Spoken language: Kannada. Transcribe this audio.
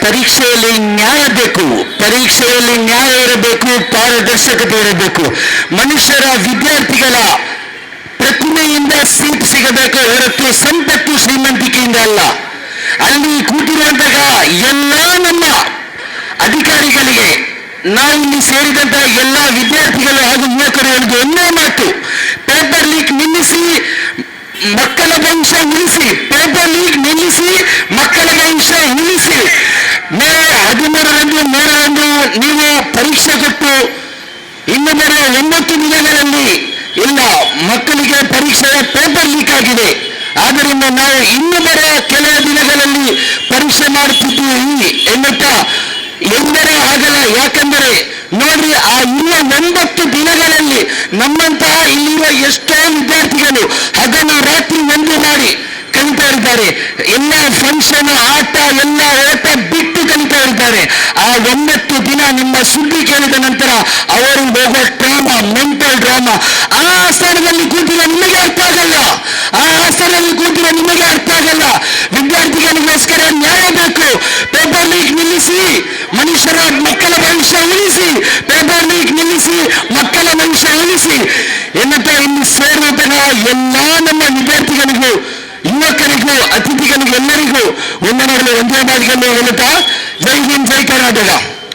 ಪರೀಕ್ಷೆಯಲ್ಲಿ ನ್ಯಾಯ ಬೇಕು, ಪರೀಕ್ಷೆಯಲ್ಲಿ ನ್ಯಾಯ ಇರಬೇಕು, ಪಾರದರ್ಶಕತೆ ಇರಬೇಕು. ಮನುಷ್ಯರ ವಿದ್ಯಾರ್ಥಿಗಳ ಪ್ರತಿಮೆಯಿಂದ ಸೀಟ್ ಸಿಗಬೇಕು ಹೊರತು ಸಂಪತ್ತು ಶ್ರೀಮಂತಿಕೆಯಿಂದ ಅಲ್ಲ. ಅಲ್ಲಿ ಕೂತಿರುವಂತಹ ಎಲ್ಲ ನಮ್ಮ ಅಧಿಕಾರಿಗಳಿಗೆ, ನಾವಿಲ್ಲಿ ಸೇರಿದಂತಹ ಎಲ್ಲ ವಿದ್ಯಾರ್ಥಿಗಳು ಹಾಗೂ ಯುವಕರು ಹೇಳಿದ ಒಂದೇ ಮಾತು, ಪೇಪರ್ ಲೀಕ್ ನಿಲ್ಲಿಸಿ, ಮಕ್ಕಳ ಭವಿಷ್ಯ ಉಳಿಸಿ. ಪೇಪರ್ ಲೀಕ್ ನಿಲ್ಲಿಸಿ, ಮಕ್ಕಳ ಭವಿಷ್ಯ ಉಳಿಸಿ. ಮೇ 13ರಂದು ನೀವು ಪರೀಕ್ಷೆ ಕೊಟ್ಟು ಇನ್ನು ಬರುವ 9 ದಿನಗಳಲ್ಲಿ ಇಲ್ಲ, ಮಕ್ಕಳಿಗೆ ಪರೀಕ್ಷೆಯ ಪೇಪರ್ ಲೀಕ್ ಆಗಿದೆ. ಆದ್ದರಿಂದ ನಾವು ಇನ್ನು ಬರುವ ಕೆಲವು ದಿನಗಳಲ್ಲಿ ಪರೀಕ್ಷೆ ಮಾಡುತ್ತಿದ್ದೀವಿ ಎನ್ನುತ್ತಾ ಎಂದರೆ ಆಗಲ್ಲ. ಯಾಕಂದರೆ ನೋಡ್ರಿ, ಆ ಇರುವ 9 ದಿನಗಳಲ್ಲಿ ನಮ್ಮಂತಹ ಇಲ್ಲಿರುವ ಎಷ್ಟೋ ವಿದ್ಯಾರ್ಥಿಗಳು ಹಗಲು ರಾತ್ರಿ ಒಂದು ಮಾಡಿ ಕಲಿತಾ ಇರ್ತಾರೆ. ಎಲ್ಲ ಫಂಕ್ಷನ್, ಆಟ, ಎಲ್ಲ ಓಟ ಬಿಟ್ಟು ಕಲಿತಾ ಇರ್ತಾರೆ. ಆ 9 ದಿನ ನಿಮ್ಮ ಸುದ್ದಿ ಕೇಳಿದ ನಂತರ ಅವರು ಹೋಗೋ ಡ್ರಾಮಾ, ಮೆಂಟಲ್ ಡ್ರಾಮಾ, ಆ ಸ್ಥಳದಲ್ಲಿ ಕೂತಿರೋ ನಿಮಗೆ ಅರ್ಥ ಆಗಲ್ಲ. ಆ ಸ್ಥಳದಲ್ಲಿ ಕೂತಿರೋ ನಿಮಗೆ ಅರ್ಥ ಆಗಲ್ಲ. ವಿದ್ಯಾರ್ಥಿಗಳಿಗೋಸ್ಕರ ನ್ಯಾಯ ಬೇಕು. ಪೇಪರ್ ಲೀಕ್ ನಿಲ್ಲಿಸಿ, ಮನುಷ್ಯರ ಮಕ್ಕಳ ಭವಿಷ್ಯ ಉಳಿಸಿ. ಪೇಪರ್ ಲೀಕ್ ನಿಲ್ಲಿಸಿ, ಮಕ್ಕಳ ಭವಿಷ್ಯ ಉಳಿಸಿ ಎನ್ನುತ್ತಾ ಇಲ್ಲಿ ಸೇರುವಂತಹ ಎಲ್ಲ ನಮ್ಮ ವಿದ್ಯಾರ್ಥಿಗಳಿಗೂ, ಯುವಕರಿಗೂ, ಅತಿಥಿಗಳಿಗೂ ಎಲ್ಲರಿಗೂ ಒಂದೇ ಮಾತುಗಳನ್ನು ಹೇಳುತ್ತಾ ಜೈ ಹಿಂದ್, ಜೈ ಕರ್ನಾಟಕ.